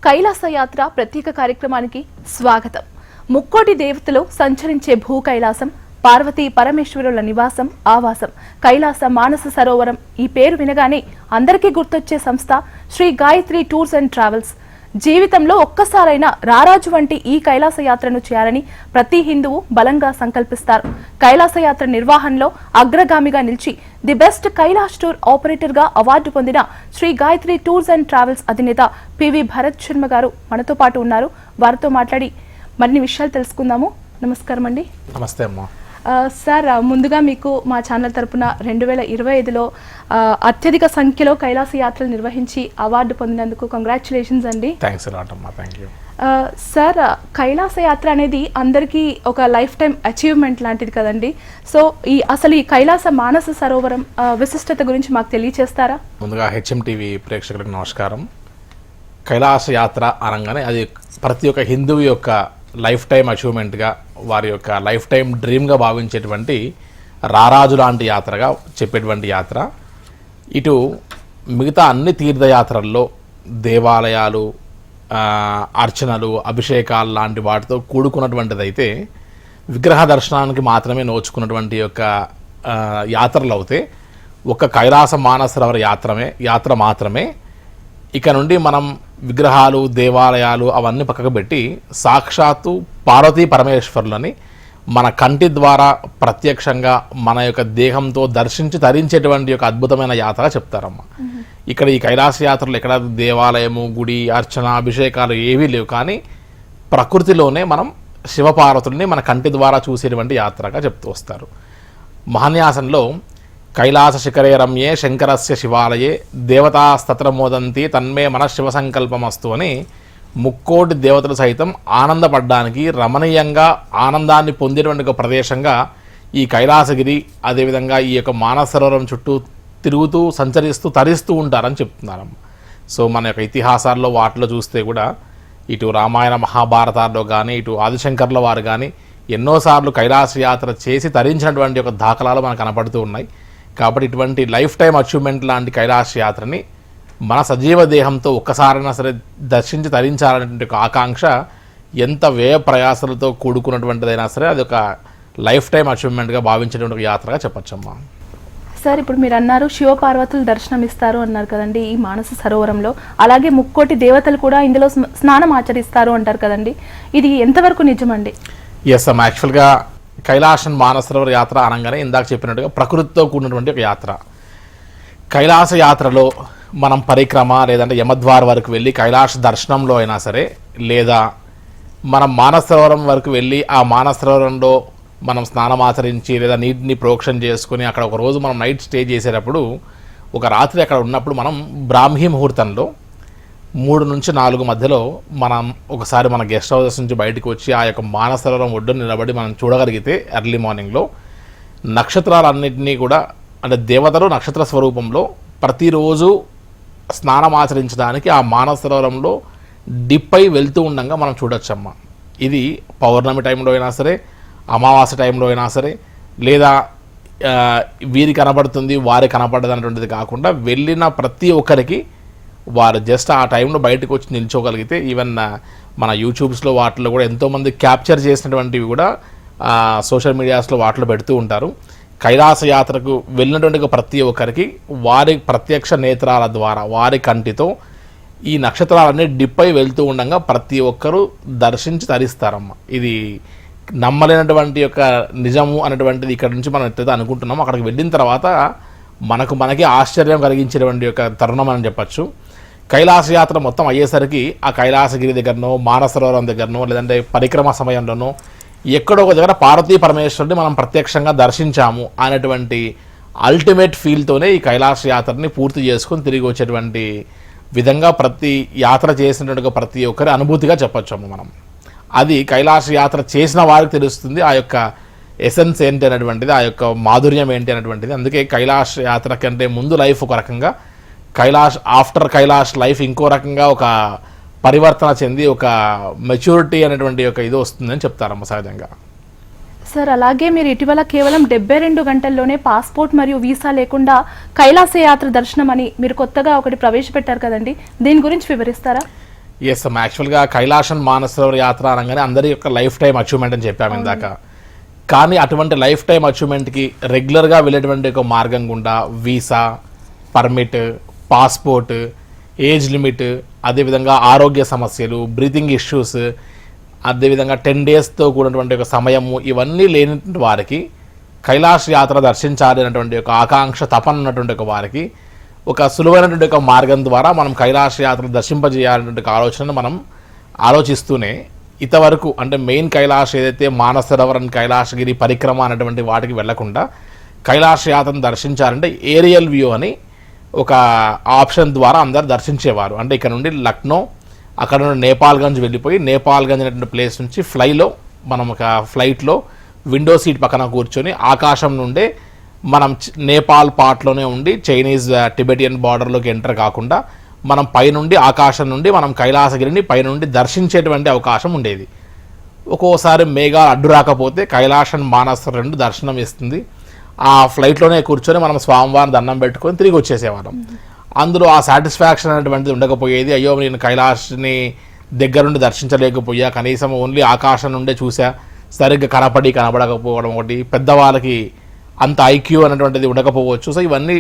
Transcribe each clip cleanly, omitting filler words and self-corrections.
కైలాస యాత్ర ప్రత్యేక కార్యక్రమానికి స్వాగతం. ముక్కోటి దేవతలు సంచరించే భూ కైలాసం, పార్వతీ పరమేశ్వరుల నివాసం ఆవాసం కైలాస మానస సరోవరం. ఈ పేరు వినగానే అందరికీ గుర్తొచ్చే సంస్థ Sri Gayatri tours and travels. జీవితంలో ఒక్కసారైనా రారాజు వంటి ఈ కైలాస యాత్రను చేయాలని ప్రతి హిందువు బలంగా సంకల్పిస్తారు. కైలాస యాత్ర నిర్వహణలో అగ్రగామిగా నిలిచి the best Kailash tour operator గా అవార్డు పొందిన Sri Gayatri tours and travels అధినేత పివి భరత్ శర్మ గారు మనతో పాటు ఉన్నారు. వారితో మాట్లాడి మరిన్ని విషయాలు తెలుసుకుందాము. నమస్కారం అండి. నమస్తే అమ్మా. సార్, ముందుగా మీకు మా ఛానల్ తరపున 2025లో అత్యధిక సంఖ్యలో కైలాస యాత్రలు నిర్వహించి అవార్డు పొందినందుకు కంగ్రాచులేషన్స్ అండి. థ్యాంక్స్ అలాట్ అమ్మా. Thank you. సార్, కైలాస యాత్ర అనేది అందరికీ ఒక లైఫ్ టైం అచీవ్మెంట్ లాంటిది కదండి. సో అసలు ఈ కైలాస మానస సరోవరం విశిష్టత గురించి మాకు తెలియచేస్తారా? ముందుగా HMTV ప్రేక్షకులకు నమస్కారం. కైలాస యాత్ర అనగానే అది ప్రతి ఒక్క హిందువు యొక్క లైఫ్ టైం అచీవ్మెంట్గా, వారి యొక్క లైఫ్ టైం డ్రీమ్గా భావించేటువంటి రారాజు లాంటి యాత్రగా చెప్పేటువంటి యాత్ర. ఇటు మిగతా అన్ని తీర్థయాత్రల్లో దేవాలయాలు, అర్చనలు, అభిషేకాలు లాంటి వాటితో కూడుకున్నటువంటిది అయితే విగ్రహ దర్శనానికి మాత్రమే నోచుకున్నటువంటి యొక్క యాత్రలు అవుతే ఒక కైలాస మానస సరోవర యాత్ర మాత్రమే. ఇక నుండి మనం విగ్రహాలు, దేవాలయాలు అవన్నీ పక్కకు పెట్టి సాక్షాత్తు పార్వతీ పరమేశ్వరులని మన కంటి ద్వారా ప్రత్యక్షంగా మన యొక్క దేహంతో దర్శించి తరించేటువంటి ఒక అద్భుతమైన యాత్ర చెప్తారమ్మా. ఇక్కడ ఈ కైలాస యాత్రలో ఎక్కడ దేవాలయము, గుడి, అర్చన, అభిషేకాలు ఏవీ లేవు. కానీ ప్రకృతిలోనే మనం శివపార్వతుల్ని మన కంటి ద్వారా చూసేటువంటి యాత్రగా చెప్తూ వస్తారు. మహాన్యాసంలో కైలాస శిఖరే రమ్యే శంకరస్య శివాలయే దేవతాస్తత్ర మోదంతి తన్మే మన శివ సంకల్పమస్తు అని ముక్కోటి దేవతలు సైతం ఆనందపడడానికి, రమణీయంగా ఆనందాన్ని పొందేటువంటి ఒక ప్రదేశంగా ఈ కైలాసగిరి, అదేవిధంగా ఈ యొక్క మానస సరోవరం చుట్టూ తిరుగుతూ సంచరిస్తూ తరిస్తూ ఉంటారని చెప్తున్నారమ్మ. సో మన యొక్క ఇతిహాసాల్లో వాటిలో చూస్తే కూడా ఇటు రామాయణ మహాభారతాల్లో కానీ, ఇటు ఆదిశంకర్ల వారు కానీ ఎన్నోసార్లు కైలాస యాత్ర చేసి తరించినటువంటి ఒక దాఖలాలు మనకు కనపడుతూ ఉన్నాయి. కాబట్టి ఇటువంటి లైఫ్ టైం అచీవ్మెంట్ లాంటి కైలాస యాత్రని మన సజీవ దేహంతో ఒక్కసారైనా సరే దర్శించి తరించాలనే ఒక ఆకాంక్ష ఎంత వ్యయ ప్రయాసాలతో కూడుకున్నటువంటిదైనా సరే అది ఒక లైఫ్ టైం అచీవ్మెంట్గా భావించేటువంటి ఒక యాత్రగా చెప్పచ్చమ్మా. సార్, ఇప్పుడు మీరు అన్నారు శివపార్వతులు దర్శనం ఇస్తారు అన్నారు కదండి ఈ మానస సరోవరంలో. అలాగే ముక్కోటి దేవతలు కూడా ఇందులో స్నానం ఆచరిస్తారు అంటారు కదండి. ఇది ఎంతవరకు నిజమండి? ఎస్ అమ్మా. యాక్చువల్గా కైలాస మానస సరోవర యాత్ర అనగానే ఇందాక చెప్పినట్టుగా ప్రకృతితో కూడినటువంటి ఒక యాత్ర. కైలాస యాత్రలో మనం పరిక్రమ లేదంటే యమద్వార వరకు వెళ్ళి కైలాస దర్శనంలో అయినా సరే, లేదా మనం మానస సరోవరం వరకు వెళ్ళి ఆ మానస సరోవరంలో మనం స్నానం ఆచరించి లేదా నీటిని ప్రోక్షణ చేసుకుని అక్కడ ఒక రోజు మనం నైట్ స్టే చేసేటప్పుడు, ఒక రాత్రి అక్కడ ఉన్నప్పుడు మనం బ్రాహ్మీ ముహూర్తంలో 3 నుంచి 4 మధ్యలో మనం ఒకసారి మన గెస్ట్ హౌసెస్ నుంచి బయటకు వచ్చి ఆ యొక్క మానస సరోవరం ఒడ్డున నిలబడి మనం చూడగలిగితే ఎర్లీ మార్నింగ్లో నక్షత్రాలన్నింటినీ కూడా, అంటే దేవతలు నక్షత్ర స్వరూపంలో ప్రతిరోజు స్నానం ఆచరించడానికి ఆ మానస సరోవరంలో డిప్ అయి వెళ్తూ ఉండగా మనం చూడొచ్చమ్మా. ఇది పౌర్ణమి టైంలో అయినా సరే, అమావాస్య టైంలో అయినా సరే, లేదా వీరి కనబడుతుంది వారి కనబడదు అనేటువంటిది కాకుండా వెళ్ళిన ప్రతి ఒక్కరికి వారు జస్ట్ ఆ టైంలో బయటకు వచ్చి నిల్చోగలిగితే, ఈవెన్ మన యూట్యూబ్స్లో వాటిలో కూడా ఎంతోమంది క్యాప్చర్ చేసినటువంటివి కూడా సోషల్ మీడియాస్లో వాటిలో పెడుతూ ఉంటారు. కైలాస యాత్రకు వెళ్ళినటువంటి ప్రతి ఒక్కరికి వారి ప్రత్యక్ష నేత్రాల ద్వారా, వారి కంటితో ఈ నక్షత్రాలన్నీ డిప్ అయి వెళ్తూ ఉండగా ప్రతి ఒక్కరూ దర్శించి తరిస్తారమ్మ. ఇది నమ్మలేనటువంటి యొక్క నిజము అనేటువంటిది ఇక్కడ నుంచి మనం ఎట్లయితే అనుకుంటున్నామో అక్కడికి వెళ్ళిన తర్వాత మనకి ఆశ్చర్యం కలిగించేటువంటి యొక్క తరుణం అని చెప్పచ్చు. కైలాస యాత్ర మొత్తం అయ్యేసరికి ఆ కైలాసగిరి దగ్గరనో, మానస సరోవరం దగ్గరనో, లేదంటే పరిక్రమ సమయంలోనో ఎక్కడో ఒక దగ్గర పార్వతీ పరమేశ్వరుని మనం ప్రత్యక్షంగా దర్శించాము అనేటువంటి అల్టిమేట్ ఫీల్తోనే ఈ కైలాస యాత్రని పూర్తి చేసుకొని తిరిగి వచ్చేటువంటి విధంగా ప్రతి యాత్ర చేసినటువంటి ప్రతి ఒక్కరి అనుభూతిగా చెప్పొచ్చాము మనం. అది కైలాస యాత్ర చేసిన వారికి తెలుస్తుంది ఆ యొక్క ఎసెన్స్ ఏంటి అనేటువంటిది, ఆ యొక్క మాధుర్యం ఏంటి అనేటువంటిది. అందుకే కైలాస యాత్ర కంటే ముందు లైఫ్ ఒక రకంగా, ఆఫ్టర్ కైలాష్ లైఫ్ ఇంకో రకంగా ఒక పరివర్తన చెంది ఒక మెచ్యూరిటీ అనేటువంటి ఒక ఇది వస్తుందని చెప్తారమ్మ సహజంగా. సార్, అలాగే మీరు ఇటీవల కేవలం 72 గంటల్లోనే పాస్పోర్ట్ మరియు వీసా లేకుండా కైలాస యాత్ర దర్శనం అని మీరు కొత్తగా ఒకటి ప్రవేశపెట్టారు కదండి, దీని గురించి వివరిస్తారా? ఎస్ అమ్మా, యాక్చువల్గా కైలాసన్ మానసరోవర్ యాత్ర అనగానే అందరి యొక్క లైఫ్ టైం అచీవ్మెంట్ అని చెప్పాము ఇందాక. కానీ అటువంటి లైఫ్ టైం అచీవ్మెంట్కి రెగ్యులర్గా వెళ్ళేటువంటి ఒక మార్గం గుండా visa, permit, passport, age limit, అదేవిధంగా ఆరోగ్య సమస్యలు, బ్రీతింగ్ ఇష్యూస్, అదేవిధంగా 10 డేస్తో కూడినటువంటి ఒక సమయము, ఇవన్నీ లేనటువంటి వారికి కైలాస యాత్ర దర్శించాలి అనేటువంటి ఒక ఆకాంక్ష, తపన ఉన్నటువంటి ఒక వారికి ఒక సులువైనటువంటి ఒక మార్గం ద్వారా మనం కైలాస యాత్ర దర్శింపజేయాలనేటువంటి ఆలోచనను మనం ఆలోచిస్తూనే ఇంతవరకు అంటే మెయిన్ కైలాస ఏదైతే మానసరోవరం, కైలాసగిరి పరిక్రమ అనేటువంటి వాటికి వెళ్లకుండా కైలాస యాత్రను దర్శించాలంటే ఏరియల్ వ్యూ అని ఒక ఆప్షన్ ద్వారా అందరు దర్శించేవారు. అంటే ఇక్కడ నుండి లక్నో, అక్కడ నుండి నేపాల్గంజ్ వెళ్ళిపోయి నేపాల్గంజ్ అనేటువంటి ప్లేస్ నుంచి మనం ఒక ఫ్లైట్లో విండో సీట్ పక్కన కూర్చొని ఆకాశం నుండే మనం నేపాల్ పార్ట్లోనే ఉండి చైనీస్ టిబెటియన్ బార్డర్లోకి ఎంటర్ కాకుండా మనం పైనుండి ఆకాశం నుండి మనం కైలాసగిరిని పైనుండి దర్శించేటువంటి అవకాశం ఉండేది. ఒక్కోసారి మేఘాలు అడ్డు రాకపోతే కైలాసన్ మానసరోవర్ దర్శనం ఇస్తుంది. ఆ ఫ్లైట్లోనే కూర్చొని మనం స్వామివారిని దండం పెట్టుకొని తిరిగి వచ్చేసేవాళ్ళం. అందులో ఆ సాటిస్ఫాక్షన్ అనేటువంటిది ఉండకపోయేది. అయ్యో నేను కైలాస్ని దగ్గరుండి దర్శించలేకపోయా, కనీసం ఓన్లీ ఆకాశం నుండే చూసా, సరిగ్గా కనపడకపోవడం ఒకటి, పెద్దవాళ్ళకి అంత ఐక్యూ అనేటువంటిది ఉండకపోవచ్చు. సో ఇవన్నీ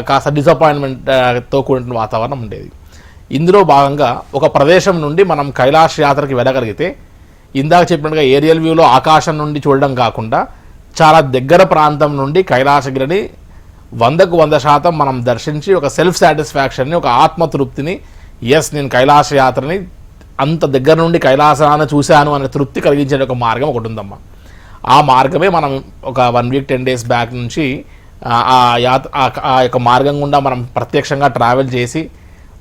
కాస్త డిసప్పాయింట్మెంట్తో కూడిన వాతావరణం ఉండేది. ఇందులో భాగంగా ఒక ప్రదేశం నుండి మనం కైలాస యాత్రకి వెళ్ళగలిగితే ఇందాక చెప్పినట్టుగా ఏరియల్ వ్యూలో ఆకాశం నుండి చూడడం కాకుండా చాలా దగ్గర ప్రాంతం నుండి కైలాసగిరిని 100కు 100% మనం దర్శించి ఒక సెల్ఫ్ సాటిస్ఫాక్షన్ని, ఒక ఆత్మతృప్తిని, ఎస్ నేను కైలాస యాత్రని అంత దగ్గర నుండి కైలాసాన్ని చూశాను అనే తృప్తి కలిగించే ఒక మార్గం ఒకటి ఉందమ్మా. ఆ మార్గమే మనం ఒక 1 వీక్ 10 డేస్ బ్యాక్ నుంచి ఆ యొక్క మార్గం గుండా మనం ప్రత్యక్షంగా ట్రావెల్ చేసి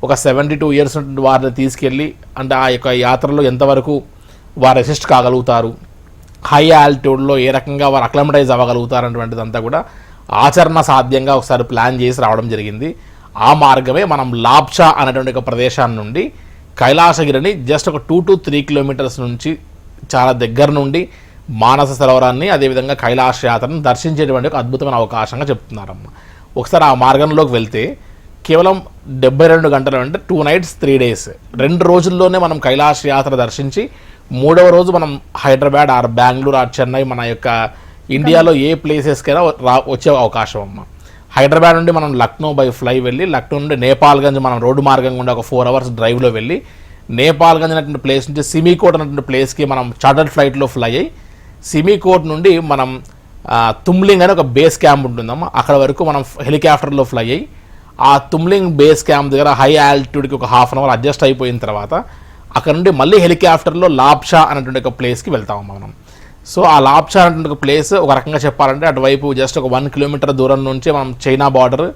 ఒక 72 ఇయర్స్ వారిని తీసుకెళ్ళి అంటే ఆ యొక్క యాత్రలో ఎంతవరకు వారు రెసిస్ట్ కాగలుగుతారు, హై ఆల్టిట్యూడ్లో ఏ రకంగా వారు అక్లమటైజ్ అవ్వగలుగుతారు అనేటువంటిదంతా కూడా ఆచరణ సాధ్యంగా ఒకసారి ప్లాన్ చేసి రావడం జరిగింది. ఆ మార్గమే మనం లాప్చా అనేటువంటి ఒక ప్రదేశాన్ని నుండి కైలాసగిరిని జస్ట్ ఒక 2 to 3 కిలోమీటర్స్ నుంచి చాలా దగ్గర నుండి మానస సరోవరాన్ని, అదేవిధంగా కైలాస యాత్రను దర్శించేటువంటి ఒక అద్భుతమైన అవకాశంగా చెప్తున్నారమ్మ. ఒకసారి ఆ మార్గంలోకి వెళ్తే కేవలం 72 గంటలు అంటే 2 nights 3 days 2 రోజుల్లోనే మనం కైలాస యాత్ర దర్శించి 3వ రోజు మనం హైదరాబాద్ ఆర్ బెంగళూరు ఆర్ చెన్నై మన యొక్క ఇండియాలో ఏ ప్లేసెస్కైనా వచ్చే అవకాశం అమ్మ. హైదరాబాద్ నుండి మనం లక్నో బై ఫ్లై వెళ్ళి, లక్నో నుండి నేపాల్గంజ్ మనం రోడ్డు మార్గం గుండా ఒక 4 hours డ్రైవ్లో వెళ్ళి, నేపాల్గంజ్ అనేటువంటి ప్లేస్ నుంచి సిమికోట్ అనేటువంటి ప్లేస్కి మనం చార్టర్డ్ ఫ్లైట్లో ఫ్లై అయ్యి, సిమికోట్ నుండి మనం తుమ్లింగ్ అనే ఒక బేస్ క్యాంప్ ఉంటుందమ్మా, అక్కడ వరకు మనం హెలికాప్టర్లో ఫ్లై అయ్యి ఆ తుమ్లింగ్ బేస్ క్యాంప్ దగ్గర హై ఆల్టిట్యూడ్కి ఒక 1/2 hour అడ్జస్ట్ అయిపోయిన తర్వాత అక్కడ నుండి మళ్ళీ హెలికాప్టర్లో లాప్చా అనేటువంటి ఒక ప్లేస్కి వెళ్తామమ్మా మనం. సో ఆ లాప్చా అనేటువంటి ఒక ప్లేస్ ఒక రకంగా చెప్పాలంటే అటువైపు జస్ట్ ఒక 1 kilometer దూరం నుంచి మనం చైనా బార్డర్,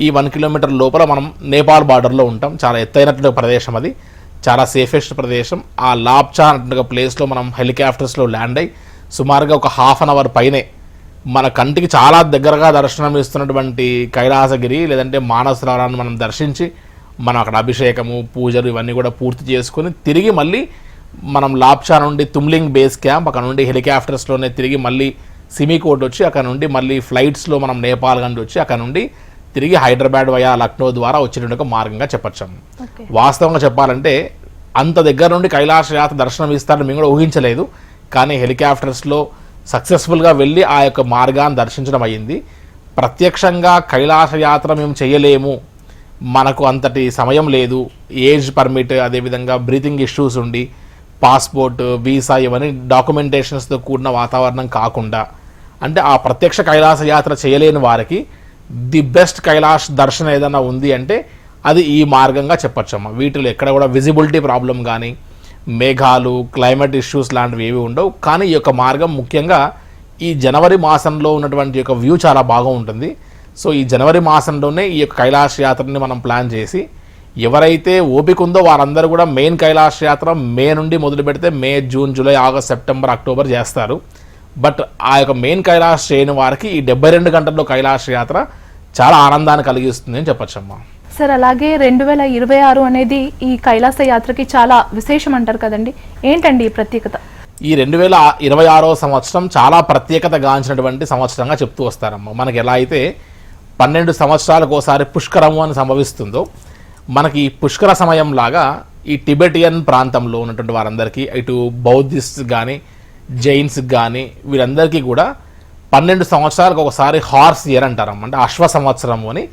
ఈ 1 kilometer లోపల మనం నేపాల్ బార్డర్లో ఉంటాం. చాలా ఎత్తైనటువంటి ప్రదేశం, అది చాలా సేఫెస్ట్ ప్రదేశం. ఆ లాప్చా అనేటువంటి ఒక ప్లేస్లో మనం హెలికాప్టర్స్లో ల్యాండ్ అయ్యి సుమారుగా ఒక 1/2 hour పైనే మన కంటికి చాలా దగ్గరగా దర్శనం ఇస్తున్నటువంటి కైలాసగిరి లేదంటే మానసరోవరాన్ని మనం దర్శించి మనం అక్కడ అభిషేకము, పూజలు ఇవన్నీ కూడా పూర్తి చేసుకొని తిరిగి మళ్ళీ మనం లాప్చా నుండి తుమ్లింగ్ బేస్ క్యాంప్, అక్కడ నుండి హెలికాప్టర్స్లోనే తిరిగి మళ్ళీ సిమికోట్ వచ్చి అక్కడ నుండి మళ్ళీ ఫ్లైట్స్లో మనం నేపాల్గంజ్ వచ్చి అక్కడ నుండి తిరిగి హైదరాబాద్ వయా లక్నో ద్వారా వచ్చినటువంటి ఒక మార్గంగా చెప్పొచ్చాము. వాస్తవంగా చెప్పాలంటే అంత దగ్గర నుండి కైలాస యాత్ర దర్శనం ఇస్తారని మేము కూడా ఊహించలేదు. కానీ హెలికాప్టర్స్లో సక్సెస్ఫుల్గా వెళ్ళి ఆ యొక్క మార్గాన్ని దర్శించడం అయ్యింది. ప్రత్యక్షంగా కైలాస యాత్ర మేము చేయలేము, మనకు అంతటి సమయం లేదు, ఏజ్ పర్మిట్, అదేవిధంగా బ్రీతింగ్ ఇష్యూస్ ఉండి పాస్పోర్ట్, వీసా ఇవన్నీ డాక్యుమెంటేషన్స్తో కూడిన వాతావరణం కాకుండా అంటే ఆ ప్రత్యక్ష కైలాస యాత్ర చేయలేని వారికి ది బెస్ట్ కైలాస దర్శనం ఏదైనా ఉంది అంటే అది ఈ మార్గంగా చెప్పొచ్చమ్మా. వీటిలో ఎక్కడ కూడా విజిబిలిటీ ప్రాబ్లం కానీ, మేఘాలు, క్లైమేట్ ఇష్యూస్ లాంటివి ఏవి ఉండవు. కానీ ఈ యొక్క మార్గం ముఖ్యంగా ఈ జనవరి మాసంలో ఉన్నటువంటి యొక్క వ్యూ చాలా బాగా ఉంటుంది. సో ఈ జనవరి మాసంలోనే ఈ యొక్క కైలాస యాత్రని మనం ప్లాన్ చేసి ఎవరైతే ఓపిక ఉందో వారందరూ కూడా మెయిన్ కైలాస యాత్ర మే నుండి మొదలు పెడితే May, June, July, August, September, October చేస్తారు. బట్ ఆ యొక్క మెయిన్ కైలాస చేయని వారికి ఈ 72 గంటల్లో కైలాస యాత్ర చాలా ఆనందాన్ని కలిగిస్తుంది అని చెప్పచ్చమ్మా. సార్ అలాగే 2026 అనేది ఈ కైలాస యాత్రకి చాలా విశేషం అంటారు కదండి, ఏంటండి ఈ ప్రత్యేకత? ఈ 2026వ సంవత్సరం చాలా ప్రత్యేకత గాంచినటువంటి సంవత్సరంగా చెప్తూ వస్తారమ్మా. మనకి ఎలా అయితే 12 సంవత్సరాలకు ఒకసారి పుష్కరము అని సంభవిస్తుందో మనకి ఈ పుష్కర సమయం లాగా ఈ టిబెటియన్ ప్రాంతంలో ఉన్నటువంటి వారందరికీ, ఇటు బౌద్ధిస్ట్ కానీ జైన్స్ కానీ వీరందరికీ కూడా 12 సంవత్సరాలకు ఒకసారి హార్స్ ఇయర్ అంటారు. అంటే అశ్వ సంవత్సరం అని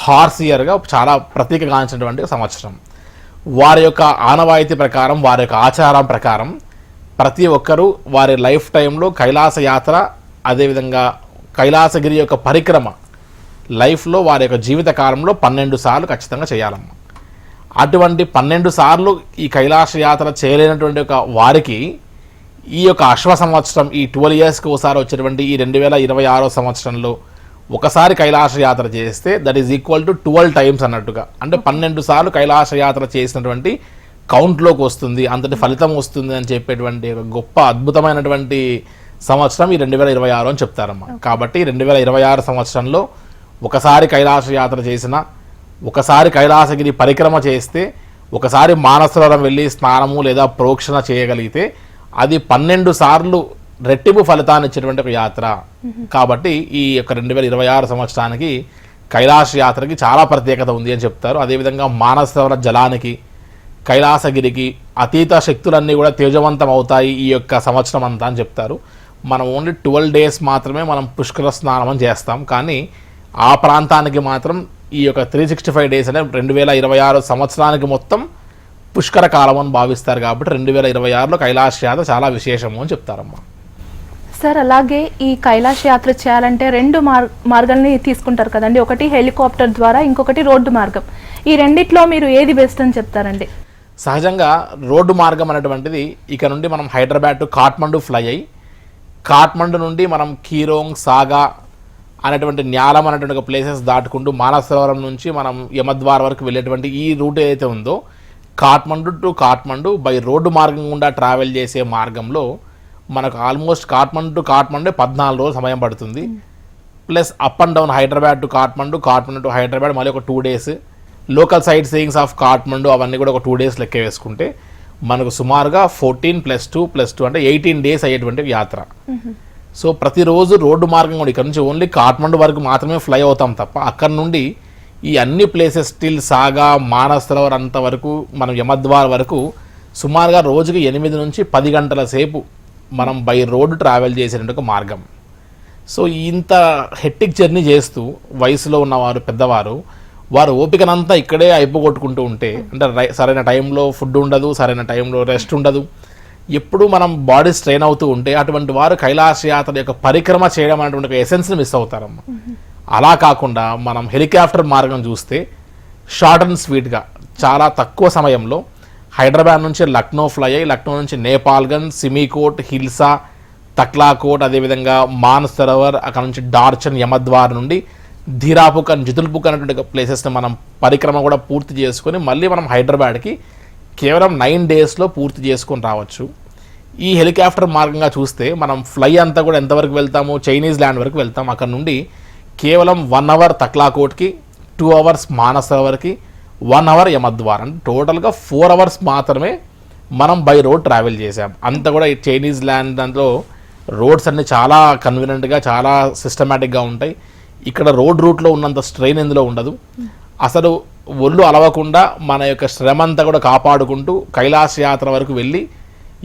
హార్స్ ఇయర్గా చాలా ప్రతీకగాంచినటువంటి సంవత్సరం. వారి యొక్క ఆనవాయితీ ప్రకారం, వారి యొక్క ఆచారం ప్రకారం ప్రతి ఒక్కరూ వారి లైఫ్ టైంలో కైలాస యాత్ర, అదేవిధంగా కైలాసగిరి యొక్క పరిక్రమ లైఫ్లో వారి యొక్క జీవిత కాలంలో 12 సార్లు ఖచ్చితంగా చేయాలమ్మా. అటువంటి 12 సార్లు ఈ కైలాస యాత్ర చేయలేనటువంటి ఒక వారికి ఈ యొక్క అశ్వ సంవత్సరం, ఈ 12 ఇయర్స్కి ఒకసారి వచ్చేటువంటి ఈ 2026 సంవత్సరంలో ఒకసారి కైలాస యాత్ర చేస్తే that is equal to 12 times అన్నట్టుగా. అంటే 12 సార్లు కైలాస యాత్ర చేసినటువంటి కౌంట్లోకి వస్తుంది, అంతటి ఫలితం వస్తుంది అని చెప్పేటువంటి ఒక గొప్ప అద్భుతమైనటువంటి సంవత్సరం ఈ 2026 అని చెప్తారమ్మా. కాబట్టి 2026 సంవత్సరంలో ఒకసారి కైలాస యాత్ర చేసిన, ఒకసారి కైలాసగిరి పరిక్రమ చేస్తే, ఒకసారి మానసరోవరం వెళ్ళి స్నానము లేదా ప్రోక్షణ చేయగలిగితే అది 12 సార్లు రెట్టింపు ఫలితాన్ని ఇచ్చేటువంటి ఒక యాత్ర. కాబట్టి ఈ యొక్క 2026 సంవత్సరానికి కైలాస యాత్రకి చాలా ప్రత్యేకత ఉంది అని చెప్తారు. అదేవిధంగా మానసరోవర జలానికి, కైలాసగిరికి అతీత శక్తులన్నీ కూడా తేజవంతం అవుతాయి ఈ యొక్క సంవత్సరం అంతా అని చెప్తారు. మనం ఓన్లీ 12 డేస్ మాత్రమే మనం పుష్కర స్నానం చేస్తాం, కానీ ఆ ప్రాంతానికి మాత్రం ఈ యొక్క 365 డేస్ అంటే 2026 సంవత్సరానికి మొత్తం పుష్కర కాలం అని భావిస్తారు. కాబట్టి 2026లో కైలాస యాత్ర చాలా విశేషము అని చెప్తారమ్మా. సార్, అలాగే ఈ కైలాస యాత్ర చేయాలంటే 2 మార్గాల్ని తీసుకుంటారు కదండి. ఒకటి హెలికాప్టర్ ద్వారా, ఇంకొకటి రోడ్డు మార్గం. ఈ రెండిట్లో మీరు ఏది బెస్ట్ అని చెప్తారండి? సహజంగా రోడ్డు మార్గం అనేటువంటిది ఇక నుండి మనం హైదరాబాద్ టు కాఠ్మండు ఫ్లై అయ్యి, కాఠ్మండు నుండి మనం కీరోంగ్, సాగా అనేటువంటి న్యాలం అనేటువంటి ఒక ప్లేసెస్ దాటుకుంటూ మానసరోవరం నుంచి మనం యమద్వార్ వరకు వెళ్ళేటువంటి ఈ రూట్ ఏదైతే ఉందో Kathmandu to Kathmandu by road మార్గం గుండా ట్రావెల్ చేసే మార్గంలో మనకు ఆల్మోస్ట్ కాఠ్మండు టు కాఠ్మండు 14 రోజులు సమయం పడుతుంది. Plus up and down Hyderabad to Kathmandu, Kathmandu to Hyderabad మళ్ళీ ఒక 2 days, local site seeings of Kathmandu అవన్నీ కూడా ఒక 2 డేస్ లెక్క వేసుకుంటే మనకు సుమారుగా 14 + 2 + 2 అంటే 18 డేస్ అయ్యేటువంటి యాత్ర. సో ప్రతిరోజు రోడ్డు మార్గం కూడా ఇక్కడ నుంచి ఓన్లీ కాఠ్మండు వరకు మాత్రమే ఫ్లై అవుతాం తప్ప అక్కడ నుండి ఈ అన్ని ప్లేసెస్ స్టిల్ సాగా, మానసరోవర్ అంతవరకు మనం యమద్వార్ వరకు సుమారుగా రోజుకి 8 నుంచి 10 గంటల సేపు మనం బై రోడ్డు ట్రావెల్ చేసేటువంటి ఒక మార్గం. సో ఇంత హెక్టిక్ జర్నీ చేస్తూ వయసులో ఉన్నవారు, పెద్దవారు, వారు ఓపికనంతా ఇక్కడే అయిపోగొట్టుకుంటూ ఉంటే, అంటే సరైన టైంలో ఫుడ్ ఉండదు, సరైన టైంలో రెస్ట్ ఉండదు, ఎప్పుడు మనం బాడీ స్ట్రెయిన్ అవుతూ ఉంటే అటువంటి వారు కైలాస యాత్ర యొక్క పరిక్రమ చేయడం అనేటువంటి ఒక ఎసెన్స్ని మిస్ అవుతారమ్మా. అలా కాకుండా మనం హెలికాప్టర్ మార్గం చూస్తే షార్ట్ అండ్ స్వీట్గా చాలా తక్కువ సమయంలో హైదరాబాద్ నుంచి లక్నో ఫ్లై అయ్యి, లక్నో నుంచి నేపాల్గంజ్, సిమికోట్, హిల్సా, తక్లాకోట్, అదేవిధంగా మానసరోవర్, అక్కడ నుంచి డార్చన్, యమద్వార్ నుండి ధీరాపుక్ అండ్ జితుల్పుక్ అనేటువంటి ప్లేసెస్ని మనం పరిక్రమ కూడా పూర్తి చేసుకొని మళ్ళీ మనం హైదరాబాద్కి కేవలం 9 డేస్లో పూర్తి చేసుకొని రావచ్చు. ఈ హెలికాప్టర్ మార్గంగా చూస్తే మనం ఫ్లై అంతా కూడా ఎంతవరకు వెళ్తాము, చైనీస్ ల్యాండ్ వరకు వెళ్తాం. అక్కడ నుండి కేవలం 1 అవర్ తక్లాకోట్కి, 2 అవర్స్ మానసరోవర్కి, 1 అవర్ యమద్వార్, అంటే టోటల్గా 4 అవర్స్ మాత్రమే మనం బై రోడ్ ట్రావెల్ చేసాం. అంతా కూడా ఈ చైనీస్ ల్యాండ్ దాంట్లో రోడ్స్ అన్ని చాలా కన్వీనియంట్గా, చాలా సిస్టమేటిక్గా ఉంటాయి. ఇక్కడ రోడ్ రూట్లో ఉన్నంత స్ట్రెయిన్ ఇందులో ఉండదు. అసలు ఒళ్ళు అలవకుండా మన యొక్క శ్రమ అంతా కూడా కాపాడుకుంటూ కైలాస యాత్ర వరకు వెళ్ళి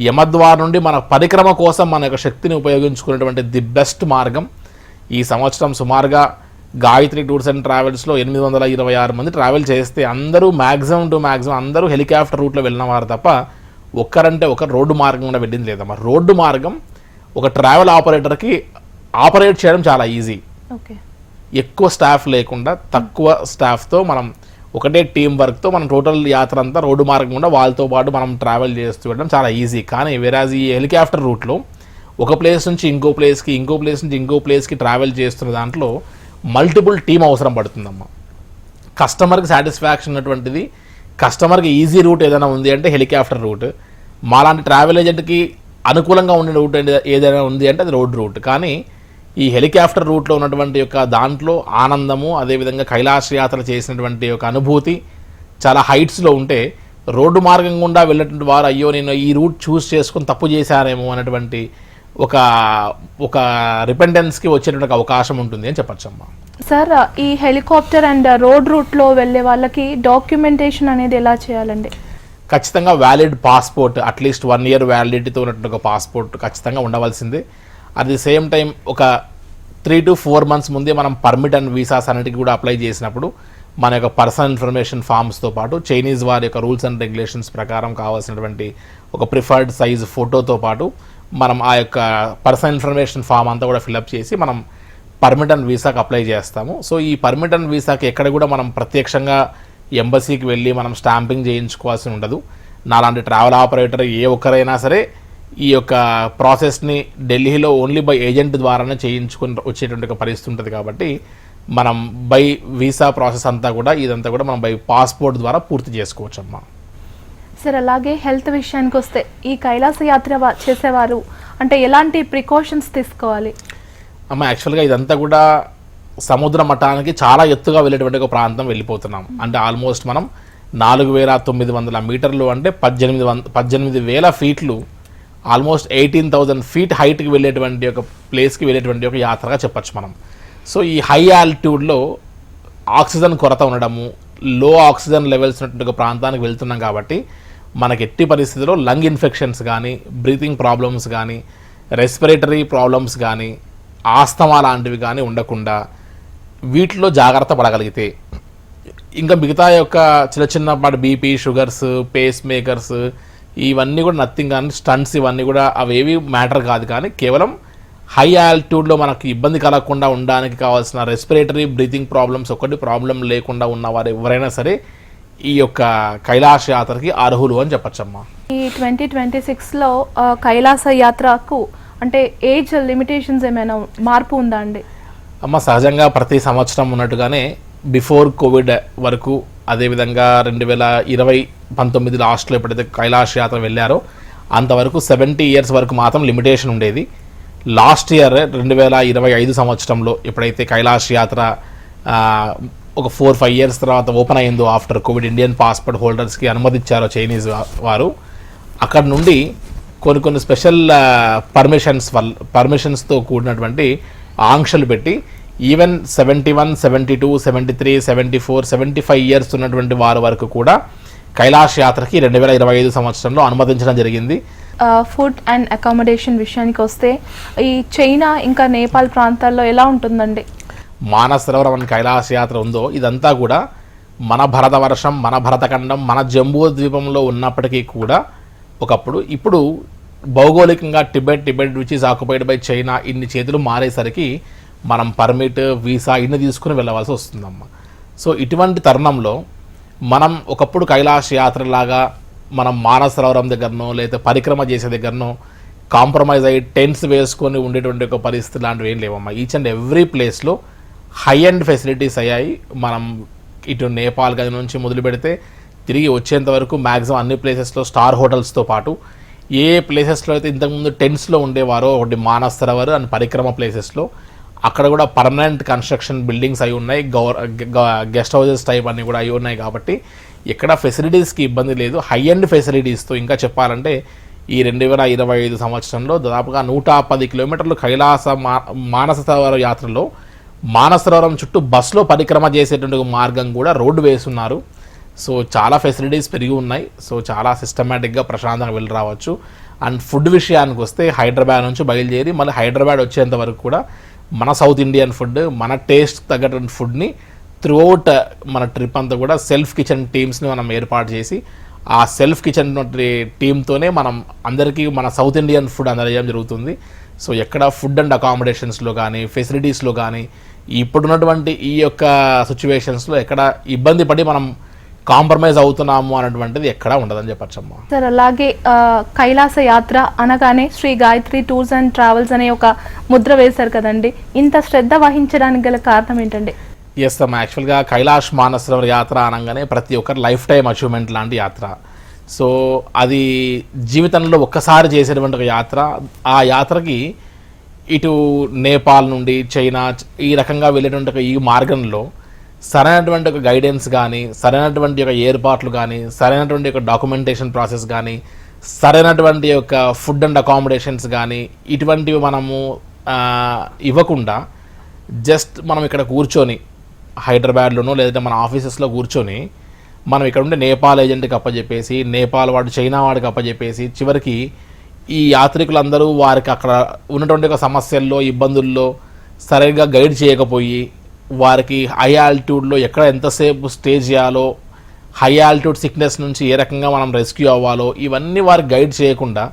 యమద్వార్ నుండి మన పరిక్రమ కోసం మన యొక్క శక్తిని ఉపయోగించుకునేటువంటి ది బెస్ట్ మార్గం. ఈ సంవత్సరం సుమారుగా గాయత్రి టూర్స్ అండ్ ట్రావెల్స్లో 826 మంది ట్రావెల్ చేస్తే అందరూ మ్యాక్సిమం టు మ్యాక్సిమం అందరూ హెలికాప్టర్ రూట్లో వెళ్ళిన వారు తప్ప ఒక్కరంటే ఒక రోడ్డు మార్గం కూడా వెళ్ళింది లేదమ్మా. రోడ్డు మార్గం ఒక ట్రావెల్ ఆపరేటర్కి ఆపరేట్ చేయడం చాలా ఈజీ. ఎక్కువ స్టాఫ్ లేకుండా తక్కువ స్టాఫ్తో మనం ఒకటే టీం వర్క్తో మనం టోటల్ యాత్ర అంతా రోడ్డు మార్గం కూడా వాళ్ళతో పాటు మనం ట్రావెల్ చేస్తూ వెళ్ళడం చాలా ఈజీ. కానీ వేరాజ్ ఈ హెలికాప్టర్ రూట్లో ఒక ప్లేస్ నుంచి ఇంకో ప్లేస్కి, ఇంకో ప్లేస్ నుంచి ఇంకో ప్లేస్కి ట్రావెల్ చేస్తున్న దాంట్లో మల్టిపుల్ టీం అవసరం పడుతుందమ్మా. కస్టమర్కి సాటిస్ఫాక్షన్ ఉన్నటువంటిది, కస్టమర్కి ఈజీ రూట్ ఏదైనా ఉంది అంటే హెలికాప్టర్ రూట్. మాలాంటి ట్రావెల్ ఏజెంట్కి అనుకూలంగా ఉండే రూట్ ఏదైనా ఉంది అంటే అది రోడ్ రూట్. కానీ ఈ హెలికాప్టర్ రూట్లో ఉన్నటువంటి యొక్క దాంట్లో ఆనందము, అదేవిధంగా కైలాస యాత్ర చేసినటువంటి యొక్క అనుభూతి చాలా హైట్స్లో ఉంటే, రోడ్డు మార్గం గుండా వెళ్ళేటువంటి వారు అయ్యో నేను ఈ రూట్ చూస్ చేసుకుని తప్పు చేశారేమో అనేటువంటి ఒక రిపెండెన్స్కి వచ్చేటువంటి అవకాశం ఉంటుంది అని చెప్పచ్చమ్మా. సార్, ఈ హెలికాప్టర్ అండ్ రోడ్ రూట్లో వెళ్ళే వాళ్ళకి డాక్యుమెంటేషన్ అనేది ఎలా చేయాలండి? ఖచ్చితంగా వ్యాలిడ్ పాస్పోర్ట్, అట్లీస్ట్ 1 year వ్యాలిడిటీతో ఉన్నటువంటి ఒక పాస్పోర్ట్ ఖచ్చితంగా ఉండవలసిందే. అట్ ది సేమ్ టైం ఒక 3 to 4 months ముందే మనం పర్మిట్ అండ్ వీసాస్ అన్నిటికీ కూడా అప్లై చేసినప్పుడు మన యొక్క పర్సనల్ ఇన్ఫర్మేషన్ ఫామ్స్తో పాటు చైనీస్ వారి యొక్క రూల్స్ అండ్ రెగ్యులేషన్స్ ప్రకారం కావాల్సినటువంటి ఒక ప్రిఫర్డ్ సైజ్ ఫోటోతో పాటు మనం ఆ యొక్క పర్సనల్ ఇన్ఫర్మేషన్ ఫామ్ అంతా కూడా ఫిలప్ చేసి మనం పర్మిట్ అండ్ వీసాకి అప్లై చేస్తాము. సో ఈ పర్మిట్ అండ్ వీసాకి ఎక్కడ కూడా మనం ప్రత్యక్షంగా ఎంబసీకి వెళ్ళి మనం స్టాంపింగ్ చేయించుకోవాల్సి ఉండదు. నాలాంటి ట్రావెల్ ఆపరేటర్ ఏ ఒక్కరైనా సరే ఈ యొక్క ప్రాసెస్ని ఢిల్లీలో ఓన్లీ బై ఏజెంట్ ద్వారానే చేయించుకుని వచ్చేటువంటి ఒక పరిస్థితి ఉంటుంది. కాబట్టి మనం బై వీసా ప్రాసెస్ అంతా కూడా ఇదంతా కూడా మనం బై పాస్పోర్ట్ ద్వారా పూర్తి చేసుకోవచ్చు అమ్మా. సార్ అలాగే హెల్త్ విషయానికి వస్తే ఈ కైలాస యాత్ర చేసేవారు అంటే ఎలాంటి ప్రికాషన్స్ తీసుకోవాలి? అమ్మ యాక్చువల్గా ఇదంతా కూడా సముద్ర మట్టానికి చాలా ఎత్తుగా వెళ్ళేటువంటి ఒక ప్రాంతం వెళ్ళిపోతున్నాం. అంటే ఆల్మోస్ట్ మనం 4,900 మీటర్లు అంటే 18,000 ఫీట్లు, ఆల్మోస్ట్ 18,000 ఫీట్ హైట్కి వెళ్ళేటువంటి ఒక ప్లేస్కి వెళ్ళేటువంటి ఒక యాత్రగా చెప్పచ్చు మనం. సో ఈ హై ఆల్టిట్యూడ్లో ఆక్సిజన్ కొరత ఉండడము, లో ఆక్సిజన్ లెవెల్స్ ఉన్నటువంటి ఒక ప్రాంతానికి వెళ్తున్నాం కాబట్టి మనకి ఎట్టి పరిస్థితుల్లో లంగ్ ఇన్ఫెక్షన్స్ కానీ, బ్రీతింగ్ ప్రాబ్లమ్స్ కానీ, రెస్పిరేటరీ ప్రాబ్లమ్స్ కానీ, ఆస్తమా లాంటివి కానీ ఉండకుండా వీటిలో జాగ్రత్త పడగలిగితే ఇంకా మిగతా యొక్క చిన్నపాటి బీపీ, షుగర్స్, పేస్ మేకర్స్ ఇవన్నీ కూడా నథింగ్. కానీ స్టంట్స్ ఇవన్నీ కూడా అవేవి మ్యాటర్ కాదు. కానీ కేవలం హై ఆల్టిట్యూడ్లో మనకి ఇబ్బంది కలగకుండా ఉండడానికి కావాల్సిన రెస్పిరేటరీ బ్రీతింగ్ ప్రాబ్లమ్స్ ఒకటి ప్రాబ్లం లేకుండా ఉన్నవారు ఎవరైనా సరే ఈ యొక్క కైలాస యాత్రకి అర్హులు అని చెప్పచ్చమ్మా. ఈ 2026లో కైలాస యాత్రకు అంటే ఏజ్ లిమిటేషన్స్ ఏమైనా మార్పు ఉందా అండి? అమ్మ సహజంగా ప్రతి సంవత్సరం ఉన్నట్టుగానే బిఫోర్ కోవిడ్ వరకు, అదేవిధంగా 2019 లాస్ట్లో ఎప్పుడైతే కైలాస యాత్ర వెళ్ళారో అంతవరకు 70 years వరకు మాత్రం లిమిటేషన్ ఉండేది. లాస్ట్ ఇయర్ 2025 సంవత్సరంలో ఎప్పుడైతే కైలాస యాత్ర ఒక 4-5 years తర్వాత ఓపెన్ అయిందో ఆఫ్టర్ కోవిడ్, ఇండియన్ పాస్పోర్ట్ హోల్డర్స్కి అనుమతిచ్చారో చైనీస్ వారు, అక్కడ నుండి కొన్ని స్పెషల్ పర్మిషన్స్తో కూడినటువంటి ఆంక్షలు పెట్టి ఈవెన్ 71, 72, 73, 74, 75 years ఉన్నటువంటి వారి వరకు కూడా కైలాస యాత్రకి 2025 సంవత్సరంలో అనుమతించడం జరిగింది. ఫుడ్ అండ్ అకామిడేషన్ విషయానికి వస్తే ఈ చైనా ఇంకా నేపాల్ ప్రాంతాల్లో ఎలా ఉంటుందండి? మానసరోవరం అని కైలాస యాత్ర ఉందో ఇదంతా కూడా మన భరతవర్షం, మన భరతఖండం, మన జంబూ ద్వీపంలో ఉన్నప్పటికీ కూడా ఒకప్పుడు, ఇప్పుడు భౌగోళికంగా Tibet which is occupied by China ఇన్ని చేతులు మారేసరికి మనం పర్మిట్, వీసా ఇన్ని తీసుకుని వెళ్ళవలసి వస్తుందమ్మా. సో ఇటువంటి తరుణంలో మనం ఒకప్పుడు కైలాస యాత్రలాగా మనం మానసరోవరం దగ్గరనో లేదా పరిక్రమ చేసే దగ్గరనో కాంప్రమైజ్ అయ్యి టెంట్స్ వేసుకొని ఉండేటువంటి ఒక పరిస్థితి లాంటివి ఏం లేవమ్మా. ఈచ్ అండ్ ఎవ్రీ ప్లేస్లో హై అండ్ ఫెసిలిటీస్ అయ్యాయి. మనం ఇటు నేపాల్ గది నుంచి మొదలు పెడితే తిరిగి వచ్చేంత వరకు మ్యాక్సిమం అన్ని ప్లేసెస్లో స్టార్ హోటల్స్తో పాటు ఏ ప్లేసెస్లో అయితే ఇంతకుముందు టెంట్స్లో ఉండేవారో ఒకటి మానసరోవర్ అండ్ పరిక్రమ ప్లేసెస్లో అక్కడ కూడా పర్మనెంట్ కన్స్ట్రక్షన్ బిల్డింగ్స్ అయి ఉన్నాయి, గెస్ట్ హౌసెస్ టైప్ అన్నీ కూడా అయి ఉన్నాయి. కాబట్టి ఎక్కడ ఫెసిలిటీస్కి ఇబ్బంది లేదు. హై అండ్ ఫెసిలిటీస్తో ఇంకా చెప్పాలంటే ఈ 2025 సంవత్సరంలో దాదాపుగా 110 kilometers కైలాస మానసరోవర యాత్రలో మానసరోవరం చుట్టూ బస్సులో పరిక్రమ చేసేటువంటి మార్గం కూడా రోడ్డు వేస్తున్నారు. సో చాలా ఫెసిలిటీస్ పెరిగి ఉన్నాయి. సో చాలా సిస్టమేటిక్గా ప్రశాంతంగా వెళ్ళి రావచ్చు. అండ్ ఫుడ్ విషయానికి వస్తే హైదరాబాద్ నుంచి బయలుదేరి మళ్ళీ హైదరాబాద్ వచ్చేంత వరకు కూడా మన సౌత్ ఇండియన్ ఫుడ్, మన టేస్ట్ తగ్గటువంటి ఫుడ్ని త్రూఅవుట్ మన ట్రిప్ అంతా కూడా సెల్ఫ్ కిచెన్ టీమ్స్ని మనం ఏర్పాటు చేసి ఆ సెల్ఫ్ కిచెన్ టీమ్తోనే మనం అందరికీ మన సౌత్ ఇండియన్ ఫుడ్ అందజేయడం జరుగుతుంది. సో ఎక్కడ ఫుడ్ అండ్ అకామిడేషన్స్లో కానీ ఫెసిలిటీస్లో కానీ ఇప్పుడున్నటువంటి ఈ యొక్క సిచ్యువేషన్స్లో ఎక్కడ ఇబ్బంది పడి మనం కాంప్రమైజ్ అవుతున్నాము అన్నటువంటిది ఎక్కడా ఉండదని చెప్పచ్చమ్మా. సార్ అలాగే కైలాస యాత్ర అనగానే Sri Gayatri tours and travels అనే ఒక ముద్ర వేశారు కదండి, ఇంత శ్రద్ధ వహించడానికి గల కారణం ఏంటండి? ఎస్ అమ్మా, యాక్చువల్గా కైలాష్ మానసరోవర్ యాత్ర అనగానే ప్రతి ఒక్కరు లైఫ్ టైం అచీవ్మెంట్ లాంటి యాత్ర. సో అది జీవితంలో ఒక్కసారి చేసేటువంటి ఒక యాత్ర. ఆ యాత్రకి ఇటు నేపాల్ నుండి చైనా ఈ రకంగా వెళ్ళేటువంటి ఈ మార్గంలో సరైనటువంటి ఒక గైడెన్స్ కానీ, సరైనటువంటి ఒక ఏర్పాట్లు కానీ, సరైనటువంటి ఒక డాక్యుమెంటేషన్ ప్రాసెస్ కానీ, సరైనటువంటి ఒక ఫుడ్ అండ్ అకామిడేషన్స్ కానీ ఇటువంటివి మనము ఇవ్వకుండా జస్ట్ మనం ఇక్కడ కూర్చొని హైదరాబాద్లోనో లేదంటే మన ఆఫీసెస్లో కూర్చొని మనం ఇక్కడ ఉండే నేపాల్ ఏజెంట్కి అప్పచెప్పేసి నేపాల్ వాడు చైనా వాడికి అప్పచెప్పేసి చివరికి ఈ యాత్రికులందరూ వారికి అక్కడ ఉన్నటువంటి ఒక సమస్యల్లో ఇబ్బందుల్లో సరిగ్గా గైడ్ చేయకపోయి వారికి హై ఆల్టిట్యూడ్లో ఎక్కడ ఎంతసేపు స్టే చేయాలో హై ఆల్టిట్యూడ్ సిక్నెస్ నుంచి ఏ రకంగా మనం రెస్క్యూ అవ్వాలో ఇవన్నీ వారికి గైడ్ చేయకుండా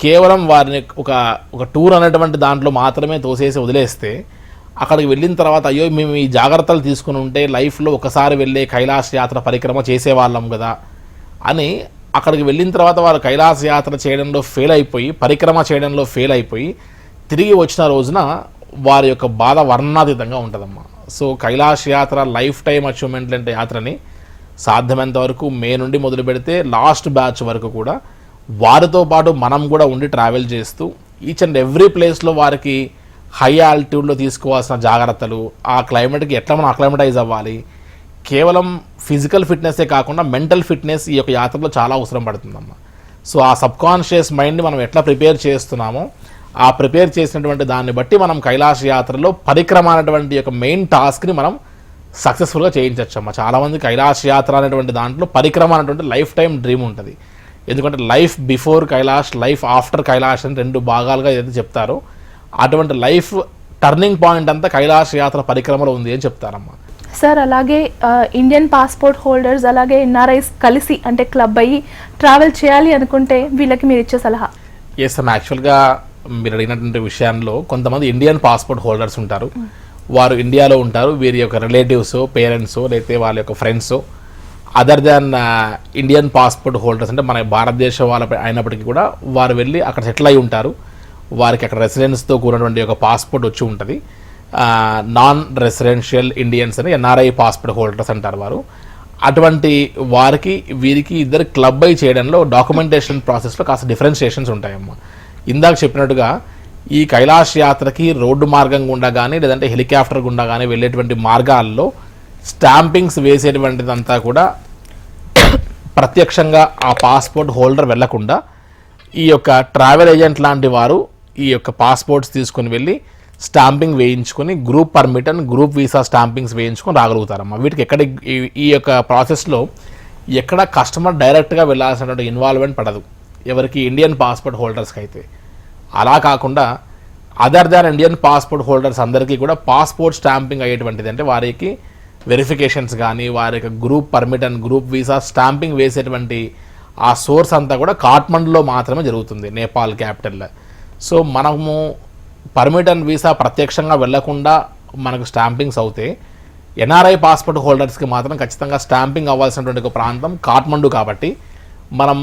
కేవలం వారిని ఒక టూర్ అనేటువంటి దాంట్లో మాత్రమే తోసేసి వదిలేస్తే అక్కడికి వెళ్ళిన తర్వాత అయ్యో మేము ఈ జాగ్రత్తలు తీసుకుని ఉంటే లైఫ్లో ఒకసారి వెళ్ళే కైలాస యాత్ర పరిక్రమ చేసేవాళ్ళం కదా అని అక్కడికి వెళ్ళిన తర్వాత వారు కైలాస యాత్ర చేయడంలో ఫెయిల్ అయిపోయి పరిక్రమ చేయడంలో ఫెయిల్ అయిపోయి తిరిగి వచ్చిన రోజున వారి యొక్క బాధ వర్ణాతీతంగా ఉంటుందమ్మా. సో కైలాస యాత్ర లైఫ్ టైం అచీవ్మెంట్ లాంటి యాత్రని సాధ్యమైనంత వరకు మే నుండి మొదలు పెడితే లాస్ట్ బ్యాచ్ వరకు కూడా వారితో పాటు మనం కూడా ఉండి ట్రావెల్ చేస్తూ ఈచ్ అండ్ ఎవ్రీ ప్లేస్లో వారికి హై ఆల్టిట్యూడ్లో తీసుకోవాల్సిన జాగ్రత్తలు ఆ క్లైమేట్కి ఎట్లా మనం అక్లైమటైజ్ అవ్వాలి, కేవలం ఫిజికల్ ఫిట్నెస్సే కాకుండా మెంటల్ ఫిట్నెస్ ఈ యొక్క యాత్రలో చాలా అవసరం పడుతుందమ్మా. సో ఆ సబ్కాన్షియస్ మైండ్ని మనం ఎట్లా ప్రిపేర్ చేస్తున్నామో ఆ ప్రిపేర్ చేసినటువంటి దాన్ని బట్టి మనం కైలాస యాత్రలో పరిక్రమ అనేటువంటి యొక్క మెయిన్ టాస్క్ని మనం సక్సెస్ఫుల్గా చేయించవచ్చమ్మా. చాలామంది కైలాస యాత్ర అనేటువంటి దాంట్లో పరిక్రమ అనేటువంటి లైఫ్ టైం డ్రీమ్ ఉంటుంది. ఎందుకంటే life before Kailash, life after Kailash అని 2 భాగాలుగా ఏదైతే చెప్తారో అటువంటి లైఫ్ టర్నింగ్ పాయింట్ అంతా కైలాస యాత్ర పరిక్రమలో ఉంది అని చెప్తారమ్మా. సార్ అలాగే ఇండియన్ పాస్పోర్ట్ హోల్డర్స్ అలాగే ఎన్ఆర్ఐస్ కలిసి అంటే క్లబ్ అయ్యి ట్రావెల్ చేయాలి అనుకుంటే వీళ్ళకి మీరు ఇచ్చే సలహా? ఎస్ అమ్మ, యాక్చువల్గా మీరు అడిగినటువంటి విషయాల్లో కొంతమంది ఇండియన్ పాస్పోర్ట్ హోల్డర్స్ ఉంటారు. వారు ఇండియాలో ఉంటారు. వీరి యొక్క రిలేటివ్స్, పేరెంట్స్ లేకపోతే వాళ్ళ యొక్క friends other than Indian passport holders అంటే మన భారతదేశ వాళ్ళ అయినప్పటికీ కూడా వారు వెళ్ళి అక్కడ సెటిల్ అయి ఉంటారు. వారికి అక్కడ రెసిడెన్స్తో కూడినటువంటి ఒక పాస్పోర్ట్ వచ్చి ఉంటుంది. నాన్ రెసిడెన్షియల్ ఇండియన్స్ అని ఎన్ఆర్ఐ పాస్పోర్ట్ హోల్డర్స్ అంటారు వారు. అటువంటి వారికి వీరికి ఇద్దరు క్లబ్ అయి చేయడంలో డాక్యుమెంటేషన్ ప్రాసెస్లో కాస్త డిఫరెన్షియేషన్స్ ఉంటాయమ్మా. ఇందాక చెప్పినట్టుగా ఈ కైలాస యాత్రకి రోడ్డు మార్గం గుండా కానీ లేదంటే హెలికాప్టర్ గుండా కానీ వెళ్ళేటువంటి మార్గాల్లో స్టాంపింగ్స్ వేసేటువంటిదంతా కూడా ప్రత్యక్షంగా ఆ పాస్పోర్ట్ హోల్డర్ వెళ్లకుండా ఈ యొక్క ట్రావెల్ ఏజెంట్ లాంటి వారు ఈ యొక్క పాస్పోర్ట్స్ తీసుకుని వెళ్ళి స్టాంపింగ్ వేయించుకొని group permit and group visa stumpings వేయించుకొని రాగలుగుతారమ్మా. వీటికి ఎక్కడ ఈ యొక్క ప్రాసెస్లో ఎక్కడ కస్టమర్ డైరెక్ట్గా వెళ్ళాల్సినటువంటి ఇన్వాల్వ్మెంట్ పడదు ఎవరికి ఇండియన్ పాస్పోర్ట్ హోల్డర్స్కి అయితే. అలా కాకుండా other than Indian passport holders అందరికీ కూడా పాస్పోర్ట్ స్టాంపింగ్ అయ్యేటువంటిది అంటే వారికి వెరిఫికేషన్స్ కానీ వారి యొక్క group permit and group visa stamping వేసేటువంటి ఆ సోర్స్ అంతా కూడా కాఠ్మండులో మాత్రమే జరుగుతుంది, నేపాల్ క్యాపిటల్లో. సో మనము పర్మిట్ అండ్ వీసా ప్రత్యక్షంగా వెళ్లకుండా మనకు స్టాంపింగ్స్ అవుతే ఎన్ఆర్ఐ పాస్పోర్ట్ హోల్డర్స్కి మాత్రం ఖచ్చితంగా స్టాంపింగ్ అవ్వాల్సినటువంటి ఒక ప్రాంతం కాఠ్మండు. కాబట్టి మనం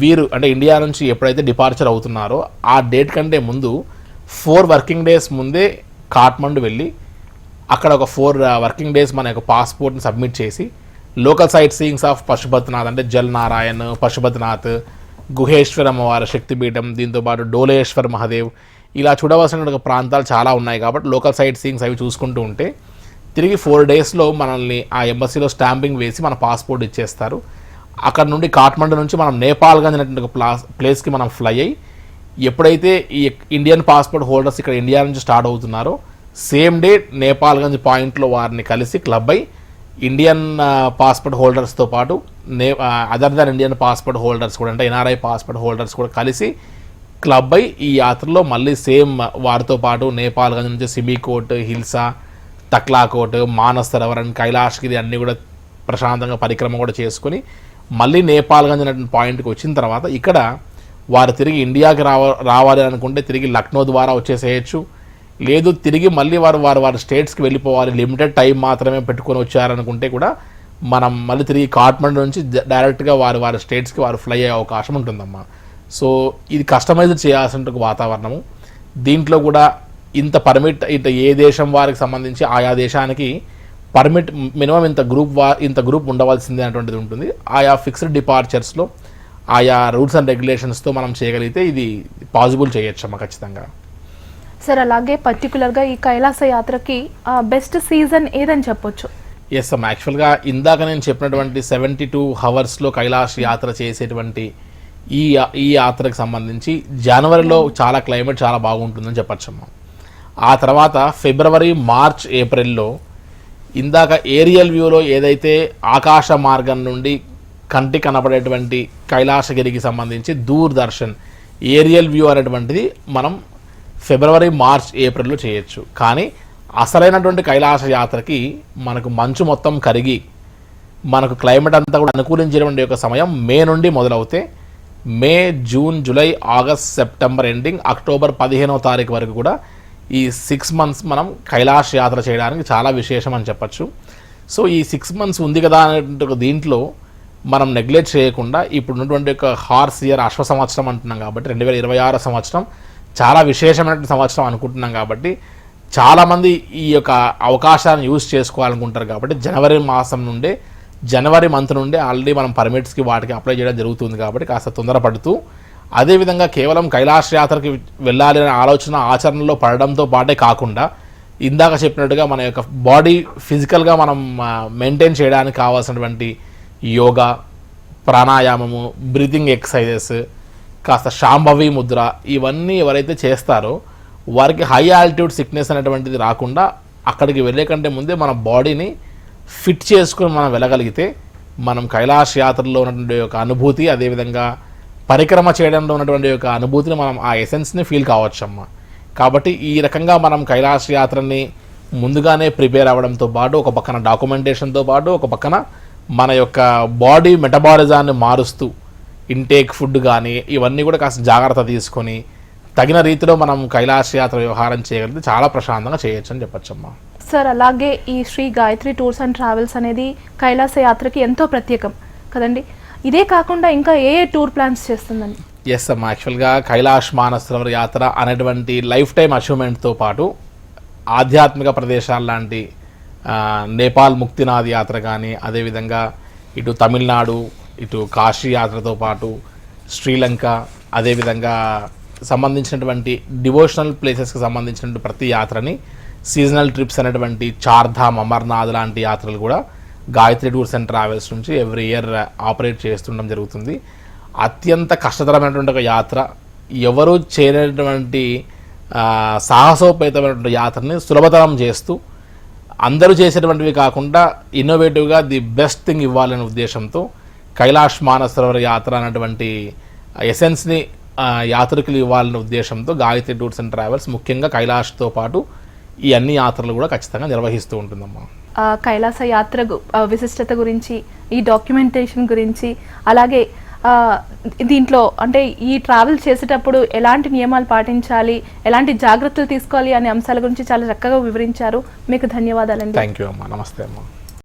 వీరు అంటే ఇండియా నుంచి ఎప్పుడైతే డిపార్చర్ అవుతున్నారో ఆ డేట్ కంటే ముందు 4 వర్కింగ్ డేస్ ముందే కాఠ్మండు వెళ్ళి అక్కడ ఒక 4 వర్కింగ్ డేస్ మన యొక్క పాస్పోర్ట్ని సబ్మిట్ చేసి local site seeings of Pashupatinath అంటే జల్ నారాయణ్, పశుపతినాథ్, గుహేశ్వర అమ్మవారి శక్తిపీఠం, దీంతోపాటు డోలేశ్వర్ మహాదేవ్ ఇలా చూడవలసిన ప్రాంతాలు చాలా ఉన్నాయి. కాబట్టి లోకల్ సైట్ సీయింగ్స్ అవి చూసుకుంటూ ఉంటే తిరిగి 4 డేస్లో మనల్ని ఆ ఎంబసీలో స్టాంపింగ్ వేసి మన పాస్పోర్ట్ ఇచ్చేస్తారు. అక్కడ నుండి కాఠ్మండు నుంచి మనం నేపాల్గంజ్ అనేటువంటి ఒక ప్లేస్కి మనం ఫ్లై అయ్యి ఎప్పుడైతే ఈ ఇండియన్ పాస్పోర్ట్ హోల్డర్స్ ఇక్కడ ఇండియా నుంచి స్టార్ట్ అవుతున్నారో సేమ్ డే నేపాల్గంజ్ పాయింట్లో వారిని కలిసి క్లబ్ అయ్యి ఇండియన్ పాస్పోర్ట్ హోల్డర్స్తో పాటు other than Indian passport holders కూడా అంటే ఎన్ఆర్ఐ పాస్పోర్ట్ హోల్డర్స్ కూడా కలిసి క్లబ్ అయ్యి ఈ యాత్రలో మళ్ళీ సేమ్ వారితో పాటు నేపాల్గంజ్ నుంచి సిమికోట్, హిల్సా, తక్లాకోట్, మానస్ సరోవర్ అండ్ కైలాష్గిరి అన్నీ కూడా ప్రశాంతంగా పరిక్రమ కూడా చేసుకుని మళ్ళీ నేపాల్గంజ్ అనే పాయింట్కి వచ్చిన తర్వాత ఇక్కడ వారు తిరిగి ఇండియాకి రావాలి అనుకుంటే తిరిగి లక్నో ద్వారా వచ్చేసేయచ్చు. లేదు తిరిగి మళ్ళీ వారి స్టేట్స్కి వెళ్ళిపోవాలి, లిమిటెడ్ టైం మాత్రమే పెట్టుకొని వచ్చారనుకుంటే కూడా మనం మళ్ళీ తిరిగి కాఠ్మండు నుంచి డైరెక్ట్గా వారి స్టేట్స్కి వారు ఫ్లై అయ్యే అవకాశం ఉంటుందమ్మా. సో ఇది కస్టమైజ్ చేయాల్సిన వాతావరణము. దీంట్లో కూడా ఇంత పర్మిట్ ఏ దేశం వారికి సంబంధించి ఆయా దేశానికి పర్మిట్ మినిమం ఇంత గ్రూప్ ఉండవలసిందే అనేటువంటిది ఉంటుంది. ఆయా ఫిక్స్డ్ డిపార్చర్స్లో ఆయా రూల్స్ అండ్ రెగ్యులేషన్స్తో మనం చేయగలిగితే ఇది పాసిబుల్ చేయొచ్చమ్మా ఖచ్చితంగా. సార్ అలాగే పర్టికులర్గా ఈ కైలాస యాత్రకి బెస్ట్ సీజన్ ఏదని చెప్పొచ్చు? ఎస్ అమ్మా, యాక్చువల్గా ఇందాక నేను చెప్పినటువంటి 72 అవర్స్లో కైలాస యాత్ర చేసేటువంటి ఈ యాత్రకు సంబంధించి జనవరిలో చాలా క్లైమేట్ చాలా బాగుంటుందని చెప్పచ్చమ్మా. ఆ తర్వాత ఫిబ్రవరి, మార్చ్, ఏప్రిల్లో ఇందాక ఏరియల్ వ్యూలో ఏదైతే ఆకాశ మార్గం నుండి కంటి కనపడేటువంటి కైలాసగిరికి సంబంధించి దూరదర్శన్ ఏరియల్ వ్యూ అనేటువంటిది మనం ఫిబ్రవరి, మార్చ్, ఏప్రిల్లో చేయొచ్చు. కానీ అసలైనటువంటి కైలాస యాత్రకి మనకు మంచు మొత్తం కరిగి మనకు క్లైమేట్ అంతా కూడా అనుకూలించేటువంటి యొక్క సమయం మే నుండి మొదలవుతే May, June, July, August, September ending, October 15వ తారీఖు వరకు కూడా ఈ 6 months మనం కైలాస యాత్ర చేయడానికి చాలా విశేషం అని చెప్పచ్చు. సో ఈ 6 months ఉంది కదా అనే దీంట్లో మనం నెగ్లెక్ట్ చేయకుండా ఇప్పుడు ఉన్నటువంటి యొక్క హార్స్ ఇయర్ అశ్వ సంవత్సరం అంటున్నాం కాబట్టి 2026 సంవత్సరం చాలా విశేషమైన సంవత్సరం అనుకుంటున్నాం కాబట్టి చాలామంది ఈ యొక్క అవకాశాన్ని యూజ్ చేసుకోవాలనుకుంటారు. కాబట్టి జనవరి మంత్ నుండే ఆల్రెడీ మనం పర్మిట్స్కి వాటికి అప్లై చేయడం జరుగుతుంది. కాబట్టి కాస్త తొందరపడుతూ అదేవిధంగా కేవలం కైలాస యాత్రకి వెళ్ళాలి అనే ఆలోచన ఆచరణలో పడడంతో పాటే కాకుండా ఇందాక చెప్పినట్టుగా మన యొక్క బాడీ ఫిజికల్గా మనం మెయింటైన్ చేయడానికి కావాల్సినటువంటి యోగా, ప్రాణాయామము, బ్రీతింగ్ ఎక్సర్సైజెస్, కాస్త శాంభవి ముద్ర ఇవన్నీ ఎవరైతే చేస్తారో వారికి హై ఆల్టిట్యూడ్ సిక్నెస్ అనేటువంటిది రాకుండా అక్కడికి వెళ్ళే కంటే ముందే మన బాడీని ఫిట్ చేసుకుని మనం వెళ్ళగలిగితే మనం కైలాస యాత్రలో ఉన్నటువంటి యొక్క అనుభూతి, అదేవిధంగా పరిక్రమ చేయడంలో ఉన్నటువంటి యొక్క అనుభూతిని మనం ఆ ఎసెన్స్ని ఫీల్ కావచ్చమ్మా. కాబట్టి ఈ రకంగా మనం కైలాస యాత్రని ముందుగానే ప్రిపేర్ అవ్వడంతో పాటు ఒక పక్కన డాక్యుమెంటేషన్తో పాటు ఒక పక్కన మన యొక్క బాడీ మెటబాలిజాన్ని మారుస్తూ ఇంటేక్ ఫుడ్ కానీ ఇవన్నీ కూడా కాస్త జాగ్రత్త తీసుకొని తగిన రీతిలో మనం కైలాస యాత్ర వ్యవహారం చేయగలిగితే చాలా ప్రశాంతంగా చేయొచ్చు అని చెప్పచ్చమ్మా. సార్, అలాగే ఈ Shri Gayatri tours and travels అనేది కైలాస యాత్రకి ఎంతో ప్రత్యేకం కదండి. ఇదే కాకుండా ఇంకా ఏ టూర్ ప్లాన్స్ చేస్తుందండి? ఎస్ అమ్మా, యాక్చువల్గా కైలాష్ మానసరోవర్ యాత్ర అనేటువంటి లైఫ్ టైం అచీవ్మెంట్తో పాటు ఆధ్యాత్మిక ప్రదేశాల లాంటి నేపాల్ ముక్తినాథ్ యాత్ర కానీ, అదేవిధంగా ఇటు తమిళనాడు, ఇటు కాశీ యాత్రతో పాటు శ్రీలంక, అదేవిధంగా సంబంధించినటువంటి డివోషనల్ ప్లేసెస్కి సంబంధించినటువంటి ప్రతి యాత్రని సీజనల్ ట్రిప్స్ అనేటువంటి చార్ధామ్, అమర్నాథ్ లాంటి యాత్రలు కూడా గాయత్రి టూర్స్ అండ్ ట్రావెల్స్ నుంచి ఎవ్రీ ఇయర్ ఆపరేట్ చేస్తుండడం జరుగుతుంది. అత్యంత కష్టతరమైనటువంటి ఒక యాత్ర, ఎవరు చేయనటువంటి సాహసోపేతమైనటువంటి యాత్రని సులభతరం చేస్తూ అందరూ చేసేటువంటివి కాకుండా ఇన్నోవేటివ్గా ది బెస్ట్ థింగ్ ఇవ్వాలనే ఉద్దేశంతో కైలాష్ మానసరోవర్ యాత్ర అనేటువంటి ఎసెన్స్ని యాత్రికులు ఇవ్వాలనే ఉద్దేశంతో గాయత్రి టూర్స్ అండ్ ట్రావెల్స్ ముఖ్యంగా కైలాష్తో పాటు ఈ అన్ని యాత్రలు కూడా ఖచ్చితంగా నిర్వహిస్తూ ఉంటుందమ్మా. కైలాస యాత్ర విశిష్టత గురించి, ఈ డాక్యుమెంటేషన్ గురించి, అలాగే దీంట్లో అంటే ఈ ట్రావెల్ చేసేటప్పుడు ఎలాంటి నియమాలు పాటించాలి, ఎలాంటి జాగ్రత్తలు తీసుకోవాలి అనే అంశాల గురించి చాలా చక్కగా వివరించారు. మీకు ధన్యవాదాలండి. థ్యాంక్ యూ అమ్మా. నమస్తే అమ్మా.